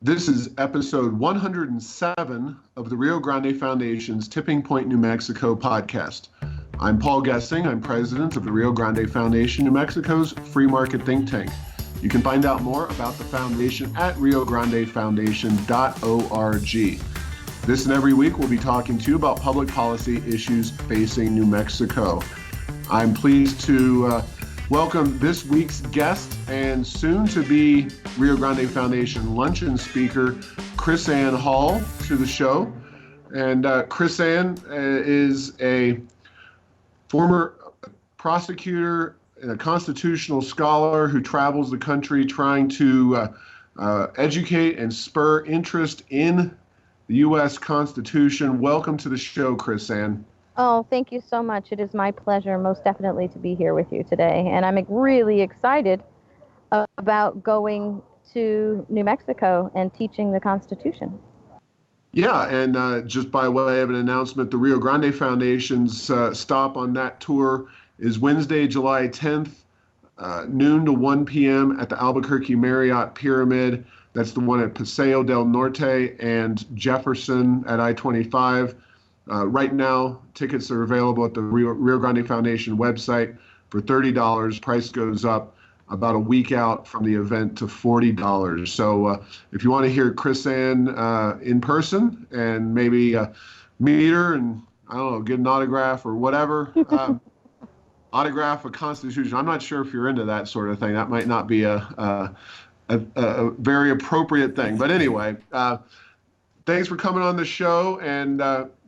This is episode 107 of the Rio Grande Foundation's Tipping Point, New Mexico podcast. I'm Paul Gessing. I'm president of the Rio Grande Foundation, New Mexico's free market think tank. You can find out more about the foundation at riograndefoundation.org. This and every week, we'll be talking to you about public policy issues facing New Mexico. I'm pleased to welcome this week's guest and soon to be Rio Grande Foundation luncheon speaker, KrisAnne Hall, to the show. And KrisAnne is a former prosecutor and a constitutional scholar who travels the country trying to educate and spur interest in the U.S. Constitution. Welcome to the show, KrisAnne. Oh, thank you so much. It is my pleasure, most definitely, to be here with you today. And I'm really excited about going to New Mexico and teaching the Constitution. Yeah, and just by way of an announcement, the Rio Grande Foundation's stop on that tour is Wednesday, July 10th, noon to 1 p.m. at the Albuquerque Marriott Pyramid. That's the one at Paseo del Norte and Jefferson at I-25. Right now, tickets are available at the Rio Grande Foundation website for $30. Price goes up about a week out from the event to $40. So if you want to hear KrisAnne in person and maybe meet her and, I don't know, get an autograph or whatever, autograph a Constitution. I'm not sure if you're into that sort of thing. That might not be a very appropriate thing. But anyway, thanks for coming on the show. And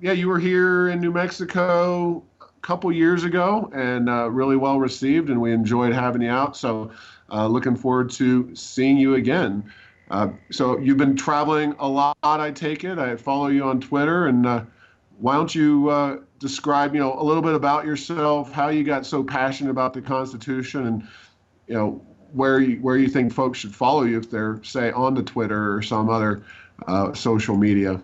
yeah, you were here in New Mexico a couple years ago and really well received, and we enjoyed having you out. So looking forward to seeing you again. So you've been traveling a lot, I take it. I follow you on Twitter, and why don't you describe, a little bit about yourself, how you got so passionate about the Constitution, and where you think folks should follow you if they're, say, on the Twitter or some other social media.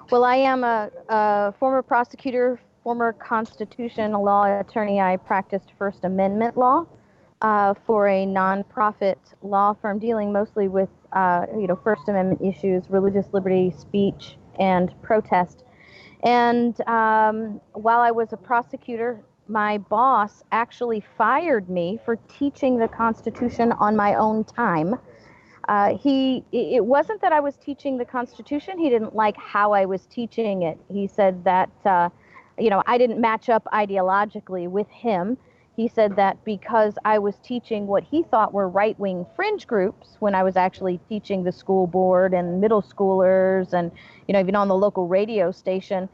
Well, I am a former prosecutor, former constitutional law attorney. I practiced First Amendment law for a nonprofit law firm dealing mostly with, First Amendment issues, religious liberty, speech, and protest. And while I was a prosecutor, my boss actually fired me for teaching the Constitution on my own time. It wasn't that I was teaching the Constitution. He didn't like how I was teaching it. He said that, I didn't match up ideologically with him. He said that because I was teaching what he thought were right-wing fringe groups when I was actually teaching the school board and middle schoolers and, even on the local radio station,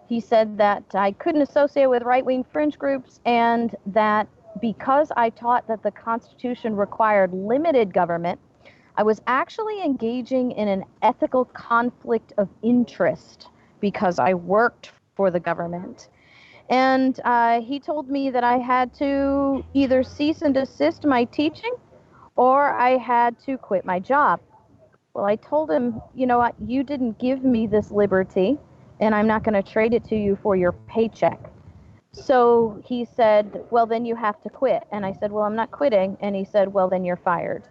he said that I couldn't associate with right-wing fringe groups, and that because I taught that the Constitution required limited government, I was actually engaging in an ethical conflict of interest because I worked for the government. And he told me that I had to either cease and desist my teaching or I had to quit my job. Well, I told him, you know what, you didn't give me this liberty, and I'm not going to trade it to you for your paycheck. So he said, well, then you have to quit. And I said, well, I'm not quitting. And he said, well, then you're fired.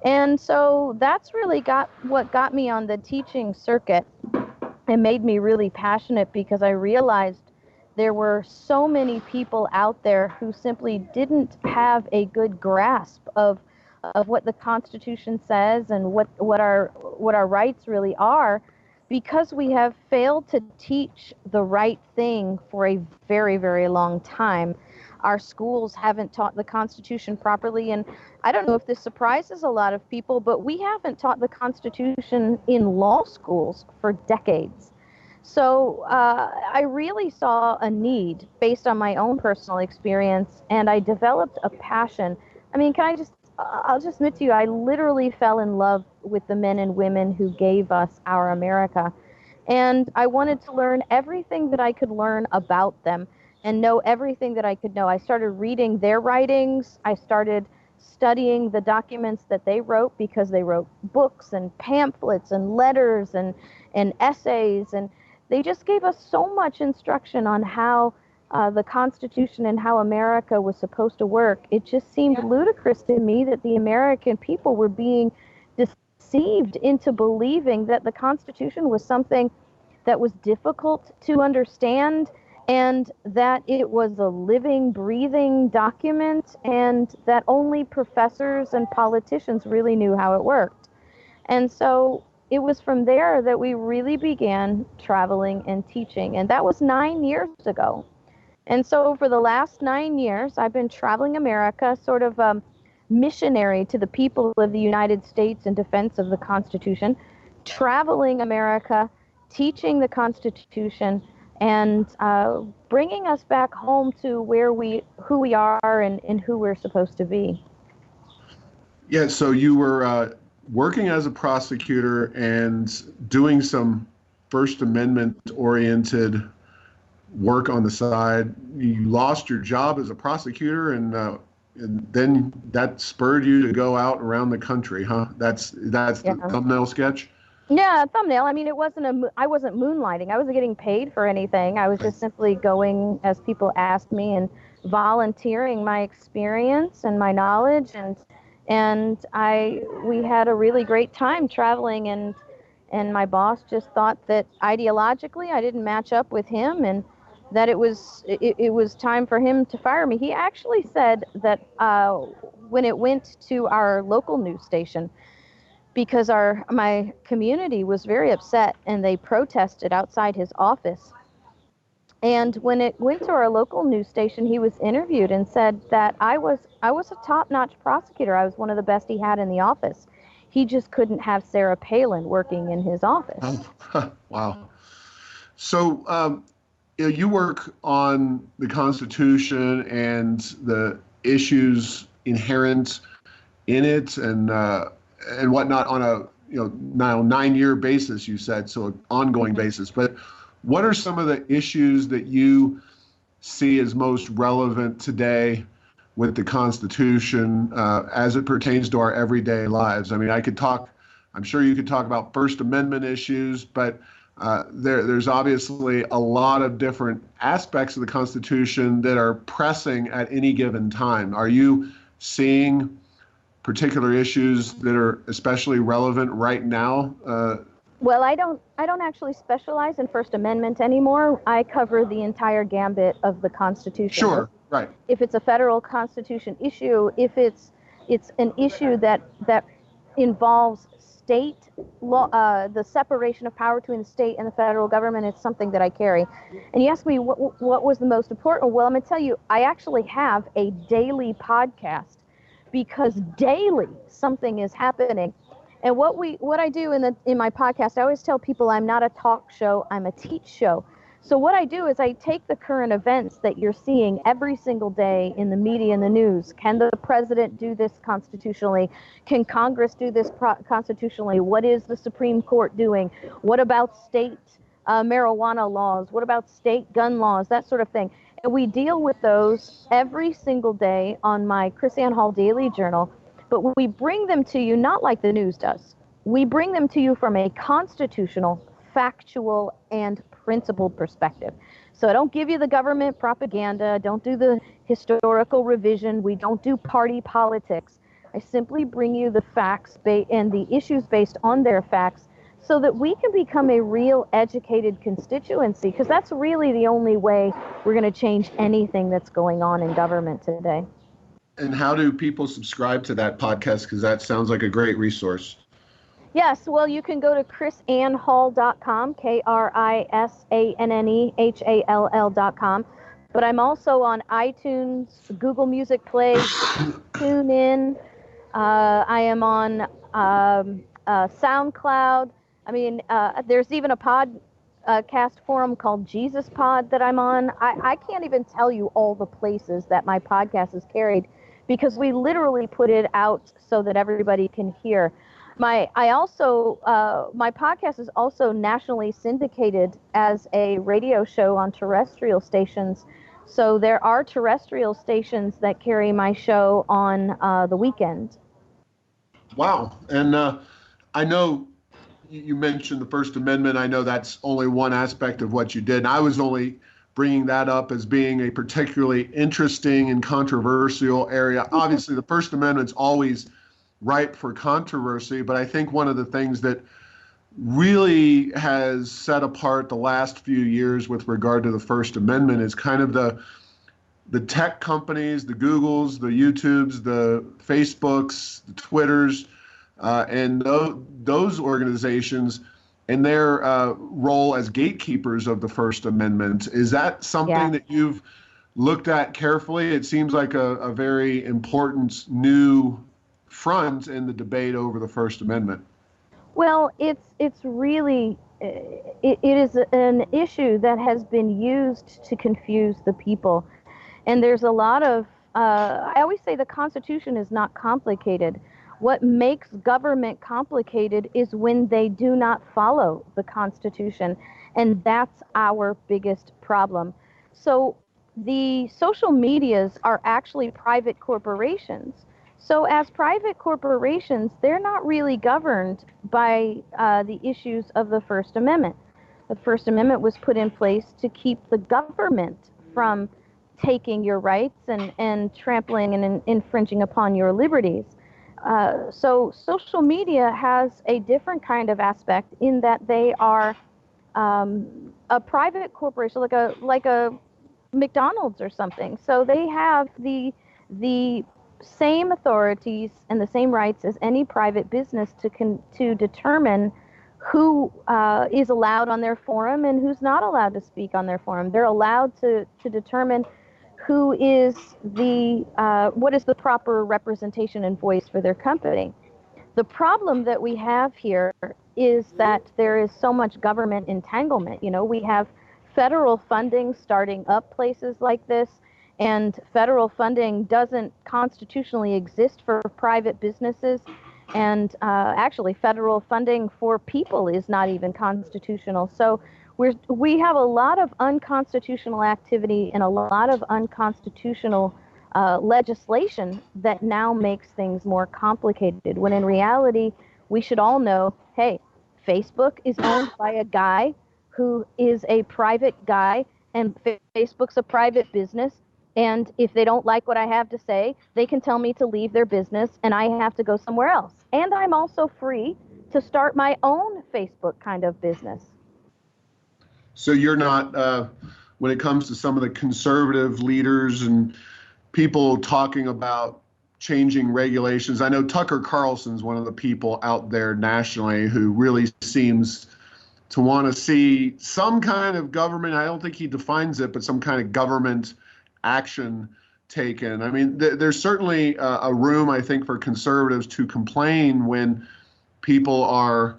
And so that's really what got me on the teaching circuit and made me really passionate, because I realized there were so many people out there who simply didn't have a good grasp of what the Constitution says and what our rights really are, because we have failed to teach the right thing for a very, very long time. Our schools haven't taught the Constitution properly, and I don't know if this surprises a lot of people, but we haven't taught the Constitution in law schools for decades. So I really saw a need based on my own personal experience, and I developed a passion. I mean, I'll just admit to you, I literally fell in love with the men and women who gave us our America. And I wanted to learn everything that I could learn about them and know everything that I could know. I started reading their writings. I started studying the documents that they wrote, because they wrote books and pamphlets and letters and essays. And they just gave us so much instruction on how the Constitution and how America was supposed to work, it just seemed ludicrous to me that the American people were being deceived into believing that the Constitution was something that was difficult to understand and that it was a living, breathing document and that only professors and politicians really knew how it worked. And so it was from there that we really began traveling and teaching. And that was 9 years ago. And so for the last 9 years, I've been traveling America, sort of missionary to the people of the United States in defense of the Constitution, traveling America, teaching the Constitution, and bringing us back home to who we are and who we're supposed to be. Yeah, so you were working as a prosecutor and doing some First Amendment oriented work on the side. You lost your job as a prosecutor, and then that spurred you to go out around the country, huh? That's the thumbnail sketch. Yeah, thumbnail. I mean, I wasn't moonlighting. I wasn't getting paid for anything. I was just simply going as people asked me and volunteering my experience and my knowledge, and we had a really great time traveling, and my boss just thought that ideologically I didn't match up with him and that it was time for him to fire me. He actually said that when it went to our local news station, because my community was very upset and they protested outside his office. And when it went to our local news station, he was interviewed and said that I was a top-notch prosecutor. I was one of the best he had in the office. He just couldn't have Sarah Palin working in his office. Oh, wow. So you work on the Constitution and the issues inherent in it and whatnot on a now 9-year basis, you said, so an ongoing basis. But what are some of the issues that you see as most relevant today with the Constitution as it pertains to our everyday lives? I mean, I'm sure you could talk about First Amendment issues, but there's obviously a lot of different aspects of the Constitution that are pressing at any given time. Are you seeing particular issues that are especially relevant right now? Well, I don't actually specialize in First Amendment anymore. I cover the entire gambit of the Constitution. Sure, right. If it's a federal Constitution issue, if it's an issue that involves state law, the separation of power between the state and the federal government, it's something that I carry. And you asked me what was the most important. Well, I'm going to tell you, I actually have a daily podcast because daily something is happening. And what I do in my podcast, I always tell people I'm not a talk show, I'm a teach show. So what I do is I take the current events that you're seeing every single day in the media and the news. Can the president do this constitutionally? Can Congress do this constitutionally? What is the Supreme Court doing? What about state marijuana laws? What about state gun laws? That sort of thing. And we deal with those every single day on my KrisAnne Hall Daily Journal. But we bring them to you not like the news does. We bring them to you from a constitutional, factual, and principled perspective. So I don't give you the government propaganda. I don't do the historical revision. We don't do party politics. I simply bring you the facts and the issues based on their facts so that we can become a real educated constituency, because that's really the only way we're going to change anything that's going on in government today. And how do people subscribe to that podcast? Because that sounds like a great resource. Yes, well, you can go to KrisAnneHall.com, KrisAnnehall.com. But I'm also on iTunes, Google Music Play, TuneIn. I am on SoundCloud. I mean, there's even a podcast forum called Jesus Pod that I'm on. I can't even tell you all the places that my podcast is carried because we literally put it out so that everybody can hear. My podcast is also nationally syndicated as a radio show on terrestrial stations. So there are terrestrial stations that carry my show on the weekend. Wow. And I know you mentioned the First Amendment. I know that's only one aspect of what you did. And I was only bringing that up as being a particularly interesting and controversial area. Obviously, the First Amendment's always ripe for controversy, but I think one of the things that really has set apart the last few years with regard to the First Amendment is kind of the tech companies, the Googles, the YouTubes, the Facebooks, the Twitters, and those organizations and their role as gatekeepers of the First Amendment. Is that something that you've looked at carefully? It seems like a very important new front in the debate over the First Amendment. Well, it's really it is an issue that has been used to confuse the people, and there's a lot of I always say the Constitution is not complicated. What makes government complicated is when they do not follow the Constitution, and that's our biggest problem. So the social medias are actually private corporations. So as private corporations, they're not really governed by the issues of the First Amendment. The First Amendment was put in place to keep the government from taking your rights and trampling and infringing upon your liberties. So social media has a different kind of aspect in that they are a private corporation, like a McDonald's or something. So they have the same authorities and the same rights as any private business to determine who is allowed on their forum and who's not allowed to speak on their forum. They're allowed to determine who is what is the proper representation and voice for their company. The problem that we have here is that there is so much government entanglement. You know, we have federal funding starting up places like this, and federal funding doesn't constitutionally exist for private businesses. And actually, federal funding for people is not even constitutional. So we have a lot of unconstitutional activity and a lot of unconstitutional legislation that now makes things more complicated, when in reality, we should all know, hey, Facebook is owned by a guy who is a private guy, and Facebook's a private business. And if they don't like what I have to say, they can tell me to leave their business and I have to go somewhere else. And I'm also free to start my own Facebook kind of business. So you're not, when it comes to some of the conservative leaders and people talking about changing regulations, I know Tucker Carlson's one of the people out there nationally who really seems to want to see some kind of government, I don't think he defines it, but some kind of government action taken. I mean, there's certainly a room, I think, for conservatives to complain when people are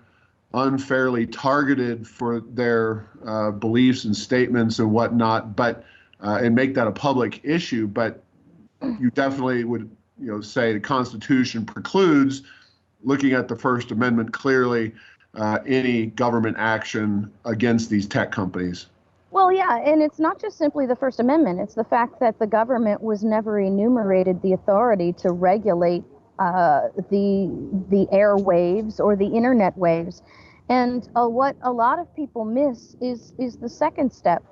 unfairly targeted for their beliefs and statements and whatnot, but and make that a public issue. But you definitely would, say the Constitution precludes, looking at the First Amendment clearly, any government action against these tech companies. Well, yeah, and it's not just simply the First Amendment. It's the fact that the government was never enumerated the authority to regulate the airwaves or the internet waves. And what a lot of people miss is the second step.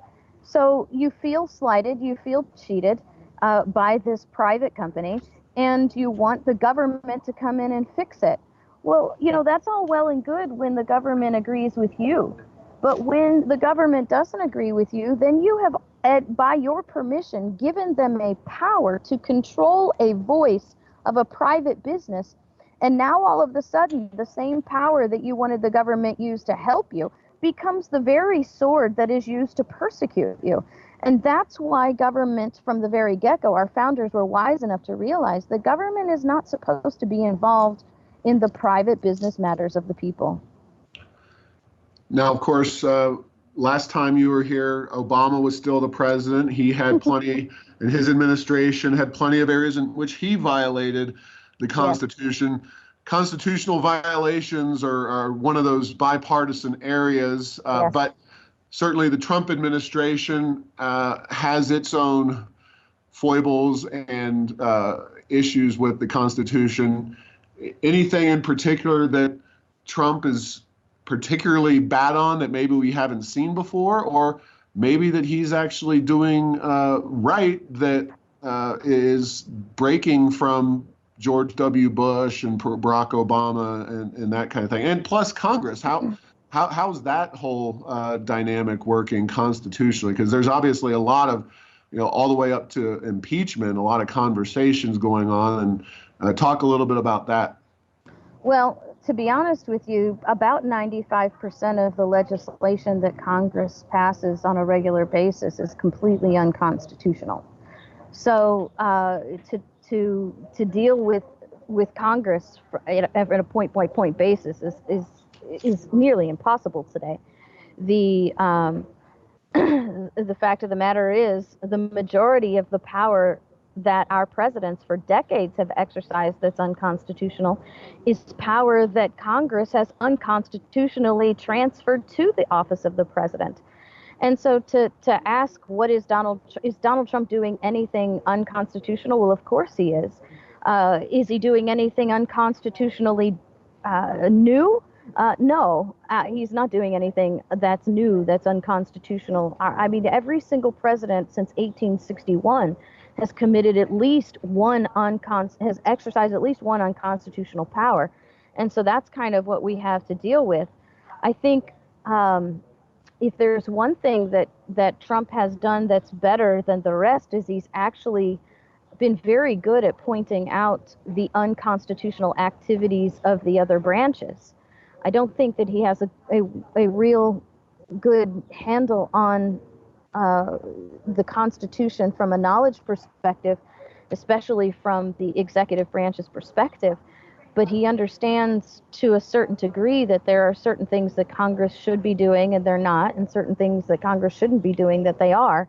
So you feel slighted, you feel cheated by this private company, and you want the government to come in and fix it. Well, that's all well and good when the government agrees with you. But when the government doesn't agree with you, then you have, by your permission, given them a power to control a voice of a private business. And now all of a sudden, the same power that you wanted the government used to help you becomes the very sword that is used to persecute you. And that's why government, from the very get-go, our founders were wise enough to realize that government is not supposed to be involved in the private business matters of the people. Now, of course, last time you were here, Obama was still the president. He had plenty, and his administration had plenty of areas in which he violated the Constitution. Yes. Constitutional violations are one of those bipartisan areas, yes. But certainly the Trump administration has its own foibles and issues with the Constitution. Anything in particular that Trump is particularly bad on that maybe we haven't seen before, or maybe that he's actually doing right, that is breaking from George W. Bush and Barack Obama and that kind of thing. And plus Congress, how's that whole dynamic working constitutionally? Because there's obviously a lot of, all the way up to impeachment, a lot of conversations going on. And talk a little bit about that. Well, to be honest with you, about 95% of the legislation that Congress passes on a regular basis is completely unconstitutional. So to deal with Congress at a point basis is nearly impossible today. The the fact of the matter is, the majority of the power that our presidents for decades have exercised that's unconstitutional is power that Congress has unconstitutionally transferred to the office of the president. And so to ask, is Donald Trump doing anything unconstitutional? Well, of course he is. Is he doing anything unconstitutionally new? No, he's not doing anything that's new, that's unconstitutional. I mean, every single president since 1861 has committed at least has exercised at least one unconstitutional power. And so that's kind of what we have to deal with. I think if there's one thing that Trump has done that's better than the rest, is he's actually been very good at pointing out the unconstitutional activities of the other branches. I don't think that he has a real good handle on the Constitution from a knowledge perspective, especially from the executive branch's perspective. But he understands to a certain degree that there are certain things that Congress should be doing and they're not, and certain things that Congress shouldn't be doing that they are.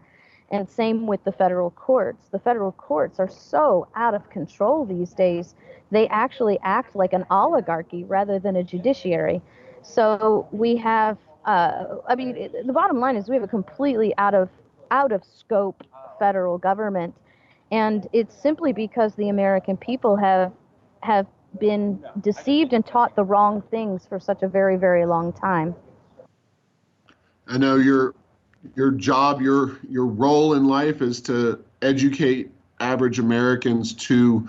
And same with the federal courts. The federal courts are so out of control these days. They actually act like an oligarchy rather than a judiciary. So we have, the bottom line is we have a completely out of scope federal government. And it's simply because the American people have been deceived and taught the wrong things for such a very, very long time. I know your job, your role in life is to educate average Americans to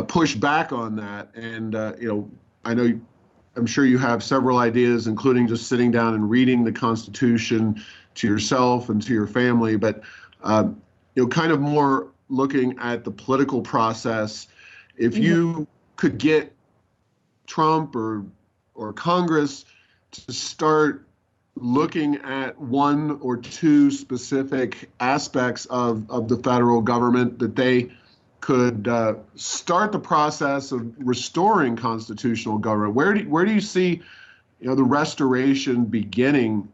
push back on that. And I'm sure you have several ideas, including just sitting down and reading the Constitution to yourself and to your family. But kind of more looking at the political process. If you could get Trump or Congress to start looking at one or two specific aspects of the federal government that they could start the process of restoring constitutional government, where do you see the restoration beginning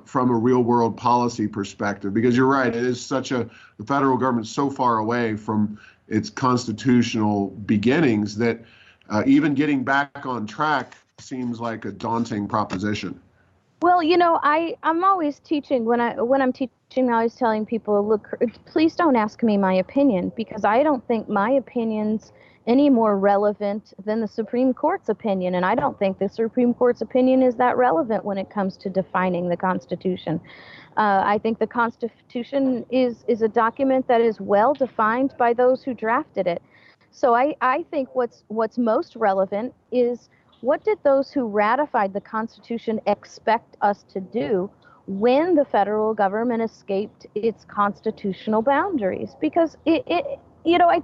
from a real world policy perspective? Because you're right, the federal government's so far away from its constitutional beginnings that even getting back on track seems like a daunting proposition. Well, I'm always teaching when I'm teaching, I'm always telling people, look, please don't ask me my opinion, because I don't think my opinion's any more relevant than the Supreme Court's opinion. And I don't think the Supreme Court's opinion is that relevant when it comes to defining the Constitution. I think the Constitution is a document that is well defined by those who drafted it. So I think what's most relevant is, what did those who ratified the Constitution expect us to do when the federal government escaped its constitutional boundaries? Because I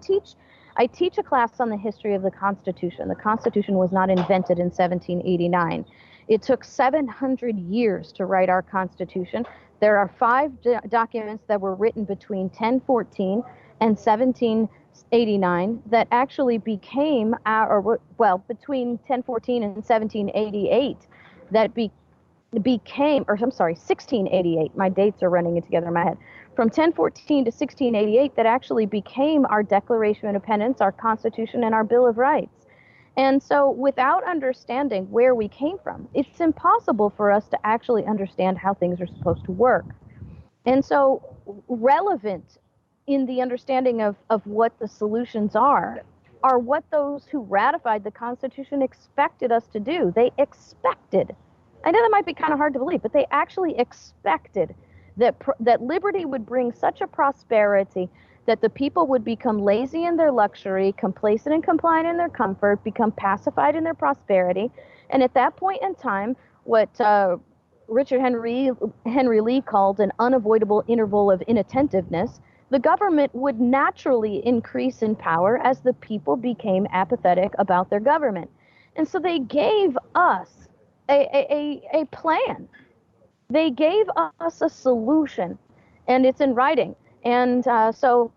teach a class on the history of the Constitution. The Constitution was not invented in 1789. It took 700 years to write our Constitution. There are 5 documents that were written between 1014 and 1789 that actually became between 1014 and 1788 that became, or I'm sorry, 1688. My dates are running together in my head. From 1014 to 1688 that actually became our Declaration of Independence, our Constitution, and our Bill of Rights. And so without understanding where we came from, it's impossible for us to actually understand how things are supposed to work. And so relevant in the understanding of what the solutions are what those who ratified the Constitution expected us to do. They expected, I know that might be kind of hard to believe, but they actually expected that liberty would bring such a prosperity that the people would become lazy in their luxury, complacent and compliant in their comfort, become pacified in their prosperity. And at that point in time, what Richard Henry Lee called an unavoidable interval of inattentiveness, the government would naturally increase in power as the people became apathetic about their government. And so they gave us a plan. They gave us a solution, and it's in writing. And so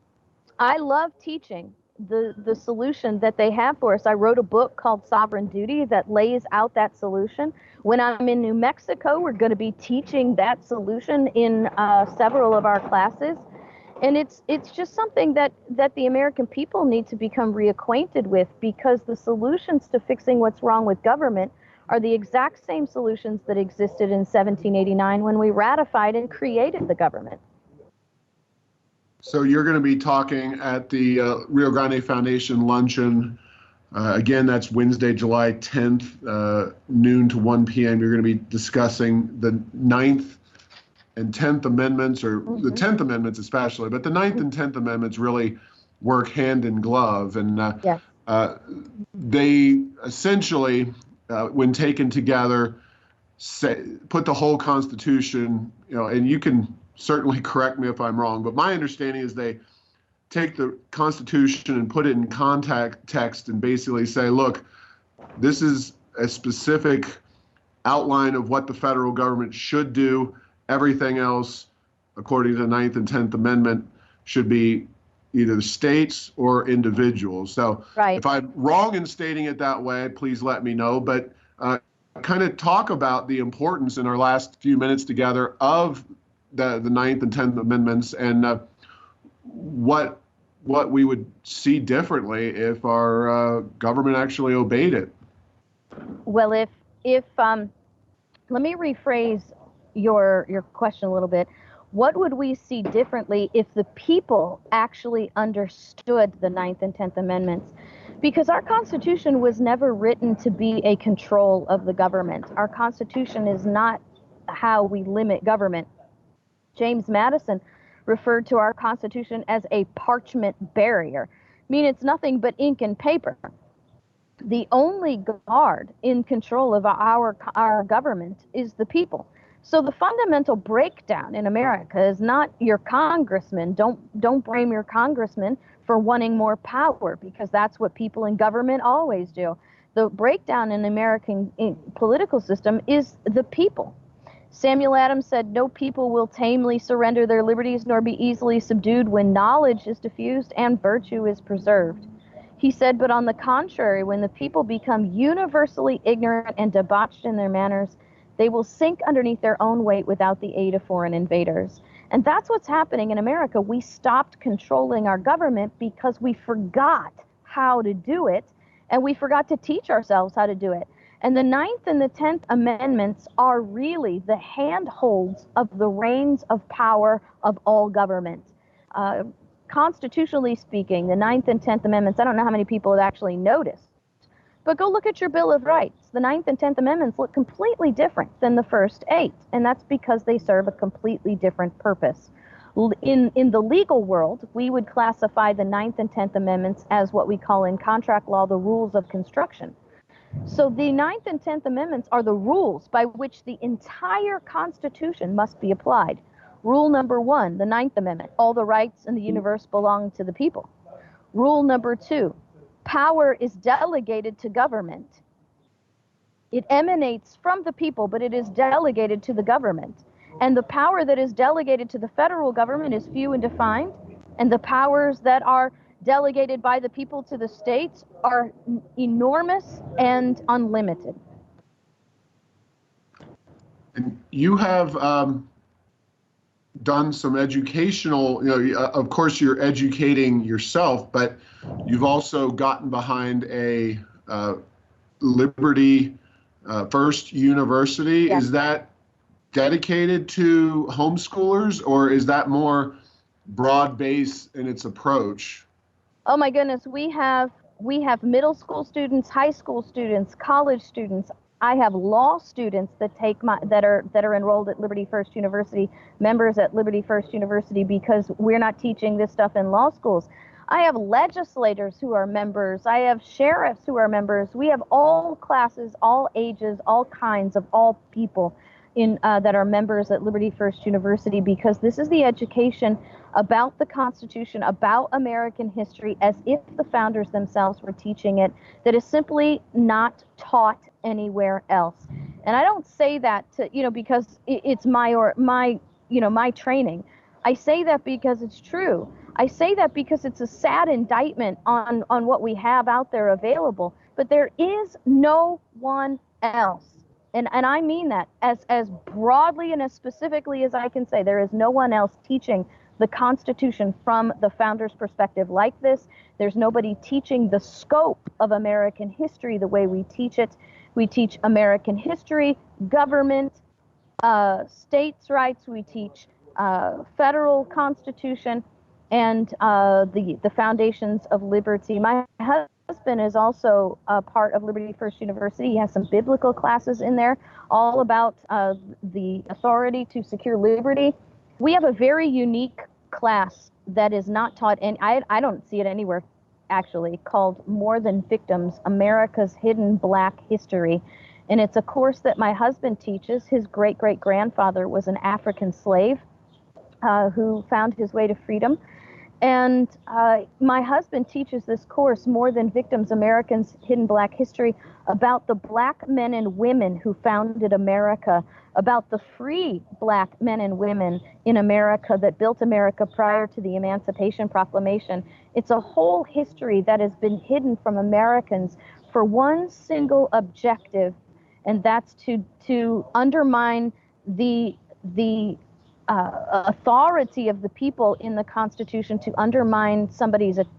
I love teaching the solution that they have for us. I wrote a book called Sovereign Duty that lays out that solution. When I'm in New Mexico, we're going to be teaching that solution in several of our classes. And it's just something that the American people need to become reacquainted with, because the solutions to fixing what's wrong with government are the exact same solutions that existed in 1789 when we ratified and created the government. So you're going to be talking at the Rio Grande Foundation luncheon. Again, that's Wednesday, July 10th, noon to 1 p.m. You're going to be discussing the 9th and 10th Amendments, or the 10th Amendments especially, but the 9th and 10th Amendments really work hand in glove. And they essentially, when taken together, put the whole Constitution, and you can certainly correct me if I'm wrong, but my understanding is they take the Constitution and put it in context and basically say, look, this is a specific outline of what the federal government should do. Everything else, according to the 9th and 10th Amendment, should be either states or individuals. So if I'm wrong in stating it that way, please let me know. But kind of talk about the importance in our last few minutes together of the 9th and 10th Amendments, and what we would see differently if our government actually obeyed it. Well, if let me rephrase your question a little bit. What would we see differently if the people actually understood the 9th and 10th Amendments? Because our Constitution was never written to be a control of the government. Our Constitution is not how we limit government. James Madison referred to our Constitution as a parchment barrier. I mean, it's nothing but ink and paper. The only guard in control of our government is the people. So the fundamental breakdown in America is not your congressman. Don't blame your congressman for wanting more power, because that's what people in government always do. The breakdown in the American political system is the people. Samuel Adams said, "No people will tamely surrender their liberties nor be easily subdued when knowledge is diffused and virtue is preserved." He said, "But on the contrary, when the people become universally ignorant and debauched in their manners, they will sink underneath their own weight without the aid of foreign invaders." And that's what's happening in America. We stopped controlling our government because we forgot how to do it, and we forgot to teach ourselves how to do it. And the 9th and the 10th Amendments are really the handholds of the reins of power of all government. Constitutionally speaking, the 9th and 10th Amendments, I don't know how many people have actually noticed, but go look at your Bill of Rights. The 9th and 10th Amendments look completely different than the first 8, and that's because they serve a completely different purpose. In the legal world, we would classify the 9th and 10th Amendments as what we call in contract law the rules of construction. So the 9th and 10th Amendments are the rules by which the entire Constitution must be applied. Rule number 1, the 9th Amendment, all the rights in the universe belong to the people. Rule number 2, power is delegated to government. It emanates from the people, but it is delegated to the government. And the power that is delegated to the federal government is few and defined, and the powers that are delegated by the people to the states are enormous and unlimited. And you have done some educational, of course you're educating yourself, but you've also gotten behind a Liberty First University. Yes. Is that dedicated to homeschoolers, or is that more broad-based in its approach? Oh my goodness, we have middle school students, high school students, college students. I have law students that that are enrolled at Liberty First University, members at Liberty First University, because we're not teaching this stuff in law schools. I have legislators who are members. I have sheriffs who are members. We have all classes, all ages, all kinds of all people that are members at Liberty First University, because this is the education about the Constitution, about American history, as if the founders themselves were teaching it, that is simply not taught anywhere else. And I don't say that because it's my training. I say that because it's true. I say that because it's a sad indictment on what we have out there available. But there is no one else. And I mean that as broadly and as specifically as I can say. There is no one else teaching the Constitution from the founders' perspective like this. There's nobody teaching the scope of American history the way we teach it. We teach American history, government, states' rights. We teach federal Constitution, and the foundations of liberty. My husband is also a part of Liberty First University. He has some biblical classes in there, all about the authority to secure liberty. We have a very unique class that is not taught, and I don't see it anywhere, actually, called More Than Victims, America's Hidden Black History. And it's a course that my husband teaches. His great-great-grandfather was an African slave who found his way to freedom. And my husband teaches this course, More Than Victims, Americans' Hidden Black History, about the black men and women who founded America, about the free black men and women in America that built America prior to the Emancipation Proclamation. It's a whole history that has been hidden from Americans for one single objective, and that's to undermine the authority of the people in the Constitution, to undermine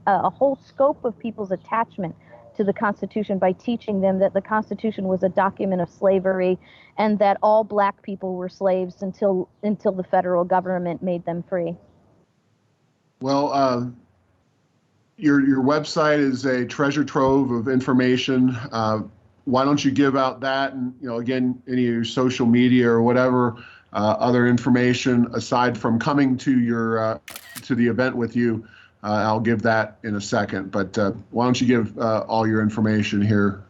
a whole scope of people's attachment to the Constitution by teaching them that the Constitution was a document of slavery and that all black people were slaves until the federal government made them free. Well, your website is a treasure trove of information. Why don't you give out that, and again, any of your social media or whatever other information aside from coming to your to the event with you? I'll give that in a second, but why don't you give all your information here?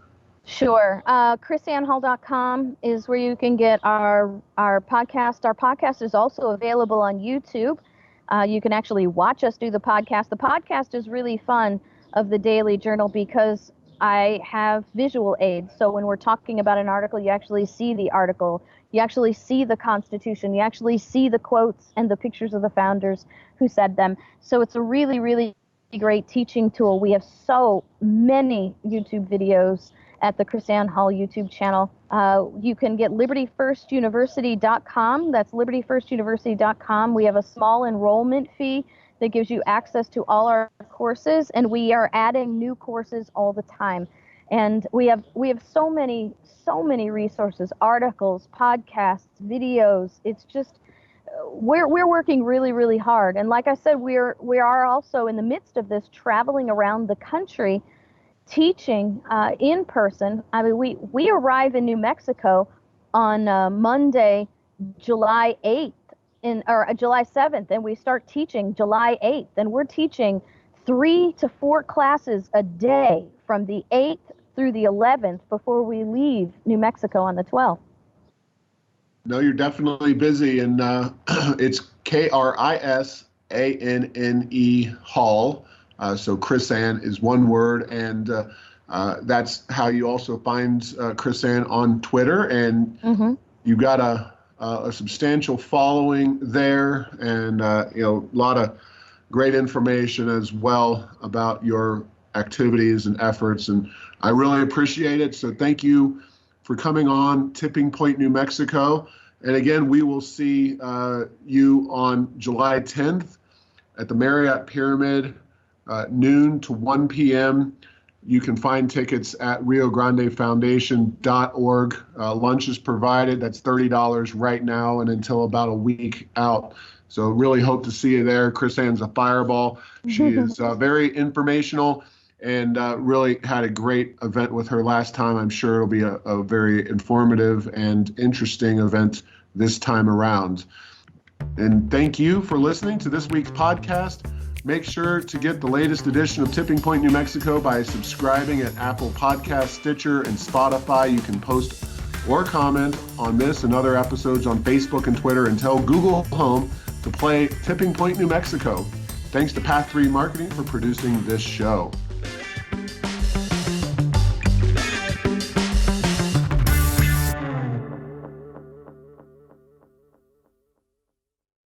Sure. KrisAnneHall.com is where you can get our podcast. Our podcast is also available on YouTube. You can actually watch us do the podcast. The podcast is really fun, of the Daily Journal, because I have visual aids. So when we're talking about an article, you actually see the article. You actually see the Constitution. You actually see the quotes and the pictures of the founders who said them. So it's a really, really great teaching tool. We have so many YouTube videos at the KrisAnne Hall YouTube channel. You can get libertyfirstuniversity.com. That's libertyfirstuniversity.com. We have a small enrollment fee that gives you access to all our courses, and we are adding new courses all the time. And we have so many resources, articles, podcasts, videos. It's just we're working really, really hard. And like I said, we are also in the midst of this, traveling around the country, teaching in person. I mean, we arrive in New Mexico on Monday, July 8th, or July 7th, and we start teaching July 8th, and we're teaching 3 to 4 classes a day from the 8th through the 11th before we leave New Mexico on the 12th. No, you're definitely busy, and it's KrisAnne Hall. So KrisAnne is one word, and that's how you also find KrisAnne on Twitter. And you've got a substantial following there, and a lot of great information as well about your activities and efforts, and I really appreciate it. So thank you for coming on Tipping Point, New Mexico. And again, we will see you on July 10th at the Marriott Pyramid, noon to 1 p.m. You can find tickets at riograndefoundation.org. Lunch is provided. That's $30 right now and until about a week out. So really hope to see you there. KrisAnne's a fireball. She is very informational. and really had a great event with her last time. I'm sure it'll be a very informative and interesting event this time around. And thank you for listening to this week's podcast. Make sure to get the latest edition of Tipping Point New Mexico by subscribing at Apple Podcasts, Stitcher, and Spotify. You can post or comment on this and other episodes on Facebook and Twitter, and tell Google Home to play Tipping Point New Mexico. Thanks to Path 3 Marketing for producing this show.